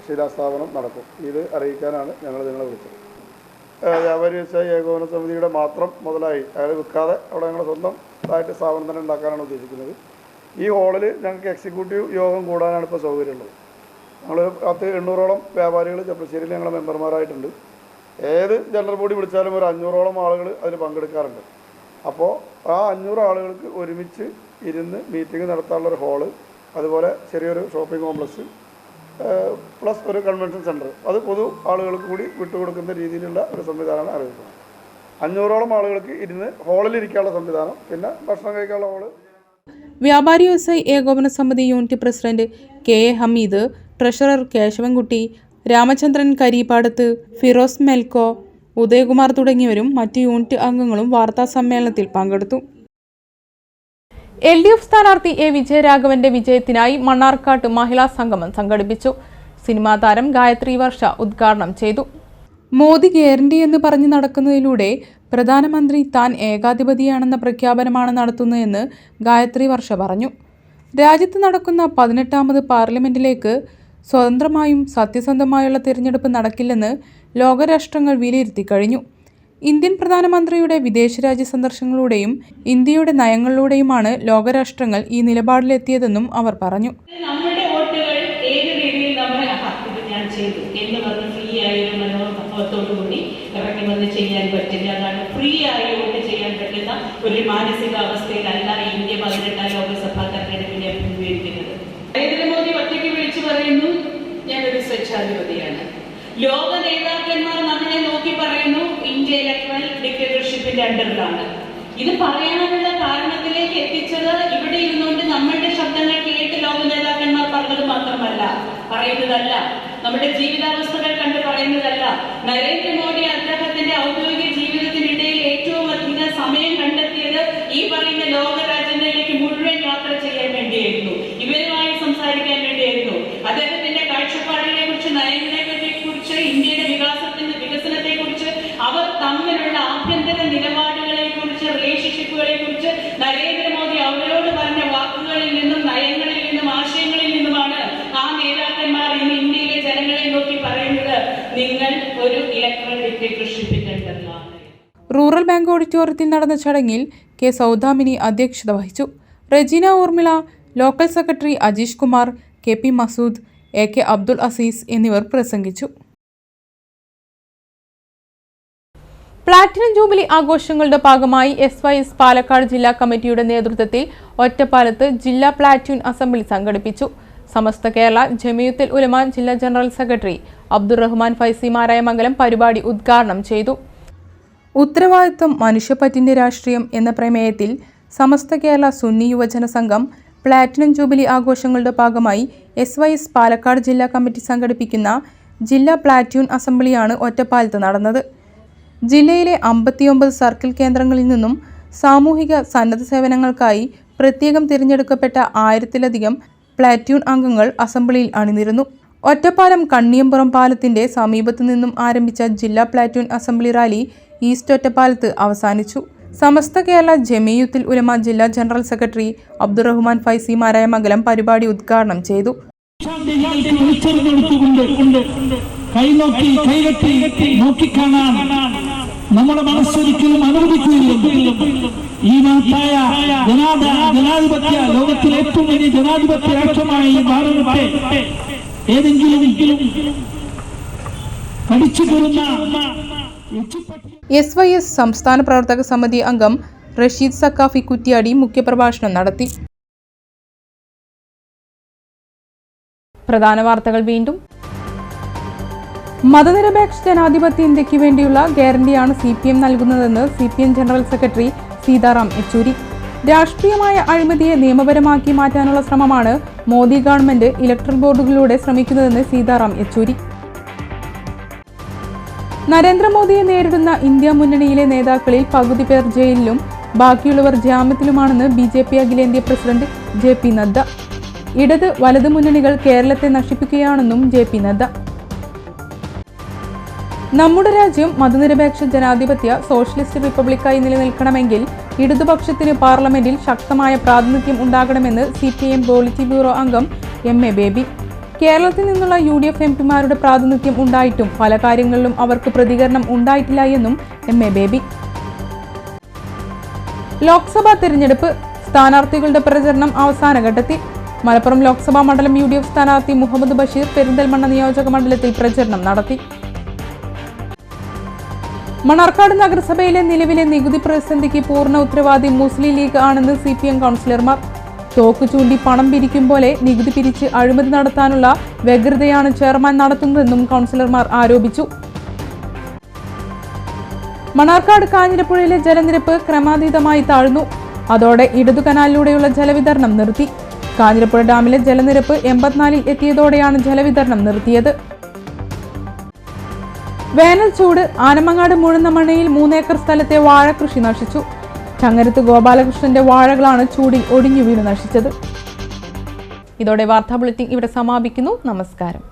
ശിലാസ്ഥാപനം നടക്കും. ഇത് അറിയിക്കാനാണ് ഞങ്ങൾ നിങ്ങളെ വിളിച്ചത്. വ്യാപാരി വ്യവസായി ഏകോപന സമിതിയുടെ മാത്രം മുതലായി അയാൾ വിൽക്കാതെ അവിടെ ഞങ്ങൾ സ്വന്തമായിട്ട് സ്ഥാപനം തന്നെ ഉണ്ടാക്കാനാണ് ഉദ്ദേശിക്കുന്നത്. ഈ ഹാളിൽ ഞങ്ങൾക്ക് എക്സിക്യൂട്ടീവ് യോഗം കൂടാനാണ് ഇപ്പോൾ സൗകര്യമുള്ളത്. ഞങ്ങൾ 800ഓളം വ്യാപാരികൾ ചെപ്പശ്ശേരിയിൽ ഞങ്ങളുടെ മെമ്പർമാരായിട്ടുണ്ട്. ഏത് ജനറൽ ബോഡി വിളിച്ചാലും ഒരു 500ഓളം ആളുകൾ അതിൽ പങ്കെടുക്കാറുണ്ട്. അപ്പോൾ ആ 500 ആളുകൾക്ക് ഒരുമിച്ച് ഇരുന്ന് മീറ്റിംഗ് നടത്താനുള്ളൊരു ഹാള്, അതുപോലെ ചെറിയൊരു ഷോപ്പിംഗ് കോംപ്ലക്സ് പ്ലസ് ഒരു കൺവെൻഷൻ സെൻറ്റർ, അത് പൊതു ആളുകൾക്ക് കൂടി വിട്ടുകൊടുക്കുന്ന രീതിയിലുള്ള ഒരു സംവിധാനമാണ് അറിയിക്കുന്നത്. 500ഓളം ആളുകൾക്ക് ഇരുന്ന് ഹാളിലിരിക്കാനുള്ള സംവിധാനം, പിന്നെ ഭക്ഷണം കഴിക്കാനുള്ള ഹാള്. വ്യാപാരി വ്യവസായി ഏകോപന സമിതി unit president K A Hameed, treasurer Keshavankutty, Ramachandran Kareepadath, Firoz Melco, Udayakumar തുടങ്ങിയവരും മറ്റ് യൂണിറ്റ് അംഗങ്ങളും വാർത്താ സമ്മേളനത്തിൽ പങ്കെടുത്തു. LDF സ്ഥാനാർത്ഥി എ വിജയരാഘവന്റെ വിജയത്തിനായി മണ്ണാർക്കാട്ട് മഹിളാ സംഗമം സംഘടിപ്പിച്ചു. സിനിമാ താരം ഗായത്രി വർഷ ഉദ്ഘാടനം ചെയ്തു. മോദി ഗ്യാരണ്ടി എന്ന് പറഞ്ഞു നടക്കുന്നതിലൂടെ പ്രധാനമന്ത്രി താൻ ഏകാധിപതിയാണെന്ന പ്രഖ്യാപനമാണ് നടത്തുന്നതെന്ന് ഗായത്രി വർഷ പറഞ്ഞു. രാജ്യത്ത് നടക്കുന്ന 18ാമത് പാർലമെന്റിലേക്ക് സ്വതന്ത്രമായും സത്യസന്ധമായുള്ള തിരഞ്ഞെടുപ്പ് നടക്കില്ലെന്ന് ലോകരാഷ്ട്രങ്ങൾ വിലയിരുത്തി കഴിഞ്ഞു. ഇന്ത്യൻ പ്രധാനമന്ത്രിയുടെ വിദേശരാജ്യ സന്ദർശനങ്ങളിലൂടെയും ഇന്ത്യയുടെ നയങ്ങളിലൂടെയുമാണ് ലോകരാഷ്ട്രങ്ങൾ ഈ നിലപാടിലെത്തിയതെന്നും അവർ പറഞ്ഞു. നമ്മുടെ വോട്ടുകൾ ഏത് രീതിയിൽ ഞാൻ ചെയ്തു എന്ന് പറഞ്ഞ് ഫ്രീ ആയ ഒരു മനോഭാവത്തോടുകൂടി ഇറങ്ങി വന്ന് ചെയ്യാൻ പറ്റില്ല. അതാണ് ഫ്രീ ആയി വോട്ട് ചെയ്യാൻ പറ്റുന്ന ഒരു മാനസികാവസ്ഥയിലല്ല ഇന്ത്യ 18ാം ലോക്സഭാ തെരഞ്ഞെടുപ്പിനെ അഭിമുഖീകരിക്കുന്നത്. നരേന്ദ്രമോദി ഒറ്റയ്ക്ക് വിളിച്ചു പറയുന്നു ഞാനൊരു സ്വച്ഛാധിപതിയാണ്. ലോക നേതാക്കന്മാർ നമ്മളെ നോക്കി പറയുന്നു ഇന്ത്യ ഇലക്ട്രൽ ഡിക്റ്റേറ്റർഷിപ്പിന്റെ അണ്ടറിലാണ്. ഇത് പറയാനുള്ള കാരണത്തിലേക്ക് എത്തിച്ചത് ഇവിടെ ഇരുന്നുകൊണ്ട് നമ്മളുടെ ശബ്ദങ്ങൾ കേട്ട് ലോക നേതാക്കന്മാർ പറഞ്ഞത് മാത്രമല്ല, പറയുന്നതല്ല, നമ്മുടെ ജീവിതാവസ്ഥകൾ കണ്ട് പറയുന്നതല്ല. നരേന്ദ്രമോദി അദ്ദേഹത്തിന്റെ ഔദ്യോഗിക ജീവിതത്തിനിടയിൽ ഏറ്റവും അധികം സമയം കണ്ടെത്തിയത് ഈ പറയുന്ന ലോക രാജ്യങ്ങളിലേക്ക് മുഴുവൻ യാത്ര ചെയ്യാൻ വേണ്ടിയായിരുന്നു, ഇവരുമായി സംസാരിക്കാൻ വേണ്ടിയായിരുന്നു. അദ്ദേഹത്തിന്റെ കാഴ്ചപ്പാടുകളെ കുറിച്ച്, നയങ്ങളെ കുറിച്ച്, ഇന്ത്യയുടെ വികസനത്തെ കുറിച്ച്, അവർ തമ്മിലുള്ള ആഭ്യന്തര നിലപാടുകളെ കുറിച്ച്, റിലേഷൻഷിപ്പുകളെ കുറിച്ച് നരേന്ദ്രമോദി അവരോട് പറഞ്ഞ വാക്കുകളിൽ നിന്നും, നയങ്ങളിൽ നിന്നും, ആശയങ്ങളിൽ നിന്നുമാണ് ആ നേതാക്കന്മാർ ഇന്ന് ഇന്ത്യയിലെ ജനങ്ങളെ നോക്കി പറയുന്നത് നിങ്ങൾ ഒരു ഇലക്ട്രൽ ഡിക്റ്റേറ്റർഷിപ്പിന്റെ അണ്ടറിലാണ്. റൂറൽ ബാങ്ക് ഓഡിറ്റോറിയത്തിൽ നടന്ന ചടങ്ങിൽ കെ സൗദാമിനി അധ്യക്ഷത വഹിച്ചു. Regina Urmila, local secretary Ajeesh Kumar, K P Masood, A K Abdul Azeez എന്നിവർ പ്രസംഗിച്ചു. പ്ലാറ്റിനം ജൂബിലി ആഘോഷങ്ങളുടെ ഭാഗമായി SYS പാലക്കാട് ജില്ലാ കമ്മിറ്റിയുടെ നേതൃത്വത്തിൽ ഒറ്റപ്പാലത്ത് ജില്ലാ പ്ലാറ്റ്യൂൺ അസംബ്ലി സംഘടിപ്പിച്ചു. സമസ്ത കേരള ജമിയത്തുൽ ഉലമ ജില്ലാ ജനറൽ സെക്രട്ടറി അബ്ദുറഹ്മാൻ ഫൈസി മാരായമംഗലം പരിപാടി ഉദ്ഘാടനം ചെയ്തു. ഉത്തരവാദിത്വം മനുഷ്യപ്പറ്റിന്റെ രാഷ്ട്രീയം എന്ന പ്രമേയത്തിൽ സമസ്ത കേരള സുന്നി യുവജന സംഘം പ്ലാറ്റിനം ജൂബിലി ആഘോഷങ്ങളുടെ ഭാഗമായി SYS പാലക്കാട് ജില്ലാ കമ്മിറ്റി സംഘടിപ്പിക്കുന്ന ജില്ലാ പ്ലാറ്റ്യൂൺ അസംബ്ലിയാണ് ഒറ്റപ്പാലത്ത് നടന്നത്. ജില്ലയിലെ 59 സർക്കിൾ കേന്ദ്രങ്ങളിൽ നിന്നും സാമൂഹിക സന്നദ്ധ സേവനങ്ങൾക്കായി പ്രത്യേകം തിരഞ്ഞെടുക്കപ്പെട്ട 1000-ലധികം പ്ലാറ്റ്യൂൺ അംഗങ്ങൾ അസംബ്ലിയിൽ അണിനിരന്നു. ഒറ്റപ്പാലം കണ്ണിയമ്പുറം പാലത്തിന്റെ സമീപത്തു നിന്നും ആരംഭിച്ച ജില്ലാ പ്ലാറ്റ്യൂൺ അസംബ്ലി റാലി ഈസ്റ്റ് ഒറ്റപ്പാലത്ത് അവസാനിച്ചു. സമസ്ത കേരള ജമിയത്തുൽ ഉലമ ജില്ലാ ജനറൽ സെക്രട്ടറി അബ്ദുറഹ്മാൻ ഫൈസി മാരായമംഗലം പരിപാടി ഉദ്ഘാടനം ചെയ്തു. നമ്മുടെ മനസ്സൊരിക്കലും അനുവദിക്കുകയില്ല. ഈ മഹത്തായ ജനാധിപത്യ ലോകത്തിലെ ഏറ്റവും വലിയ ജനാധിപത്യ രാഷ്ട്രമായ ഈ ഭാരതത്തെ ഏതെങ്കിലും കടിച്ചു കൊള്ളുന്ന SYS സംസ്ഥാന പ്രവർത്തക സമിതി അംഗം റഷീദ് സക്കാഫി കുറ്റിയാടി മുഖ്യപ്രഭാഷണം നടത്തി. പ്രധാന വാർത്തകൾ വീണ്ടും. മതനിരപേക്ഷ ജനാധിപത്യ ഇന്ത്യക്ക് വേണ്ടിയുള്ള ഗ്യാരണ്ടിയാണ് CPM നൽകുന്നതെന്ന് CPM general secretary Sitaram Yechury. രാഷ്ട്രീയമായ അഴിമതിയെ നിയമപരമാക്കി മാറ്റാനുള്ള ശ്രമമാണ് മോദി ഗവൺമെന്റ് ഇലക്ട്രൽ ബോർഡുകളിലൂടെ ശ്രമിക്കുന്നതെന്ന് സീതാറാം യെച്ചൂരി. നരേന്ദ്രമോദിയെ നേരിടുന്ന ഇന്ത്യ മുന്നണിയിലെ നേതാക്കളിൽ പകുതി പേർ ജയിലിലും ബാക്കിയുള്ളവർ ജാമ്യത്തിലുമാണെന്ന് BJP അഖിലേന്ത്യാ പ്രസിഡന്റ് JP നദ്ദ. ഇടത് വലത് മുന്നണികൾ കേരളത്തെ നശിപ്പിക്കുകയാണെന്നും JP നദ്ദ. നമ്മുടെ രാജ്യം മതനിരപേക്ഷ ജനാധിപത്യ സോഷ്യലിസ്റ്റ് റിപ്പബ്ലിക്കായി നിലനിൽക്കണമെങ്കിൽ ഇടതുപക്ഷത്തിന് പാർലമെന്റിൽ ശക്തമായ പ്രാതിനിധ്യം ഉണ്ടാകണമെന്ന് CPIM പോളിറ്റി ബ്യൂറോ അംഗം MA ബേബി. കേരളത്തിൽ നിന്നുള്ള UDF MPമാരുടെ പ്രാതിനിധ്യം ഉണ്ടായിട്ടും പല കാര്യങ്ങളിലും അവർക്ക് പ്രതികരണം ഉണ്ടായിട്ടില്ല എന്നും MA ബേബി. ലോക്സഭാ തെരഞ്ഞെടുപ്പ് സ്ഥാനാർത്ഥികളുടെ പ്രചരണം അവസാന ഘട്ടത്തിൽ. മലപ്പുറം ലോക്സഭാ മണ്ഡലം UDF സ്ഥാനാർത്ഥി മുഹമ്മദ് ബഷീർ പെരിന്തൽമണ്ണ നിയോജക മണ്ഡലത്തിൽ പ്രചരണം നടത്തി. മണ്ണാർക്കാട് നഗരസഭയിലെ നിലവിലെ നികുതി പ്രതിസന്ധിക്ക് പൂർണ്ണ ഉത്തരവാദി മുസ്ലിം ലീഗ് ആണെന്ന് CPM കൗൺസിലർമാർ. തോക്ക് ചൂണ്ടി പണം പിരിക്കും പോലെ നികുതി പിരിച്ച് അഴിമതി നടത്താനുള്ള വ്യഗ്രതയാണ് ചെയർമാൻ നടത്തുന്നതെന്നും കൗൺസിലർമാർ ആരോപിച്ചു. മണ്ണാർക്കാട് കാഞ്ഞിരപ്പുഴയിലെ ജലനിരപ്പ് ക്രമാതീതമായി താഴ്ന്നു. അതോടെ ഇടതു കനാലിലൂടെയുള്ള ജലവിതരണം നിർത്തി. കാഞ്ഞിരപ്പുഴ ഡാമിലെ ജലനിരപ്പ് 84-ൽ എത്തിയതോടെയാണ് ജലവിതരണം നിർത്തിയത്. വേനൽ ചൂട്. ആനമങ്ങാട് മുഴുന്നമണ്ണയിൽ 3 ഏക്കർ സ്ഥലത്തെ വാഴകൃഷി നശിച്ചു. ചങ്ങരത്ത് ഗോപാലകൃഷ്ണന്റെ വാഴകളാണ് ചൂടിൽ ഒടിഞ്ഞു വീണ് നശിച്ചത്. ഇതോടെ വാർത്താ ബുള്ളറ്റിൻ ഇവിടെ സമാപിക്കുന്നു. നമസ്കാരം.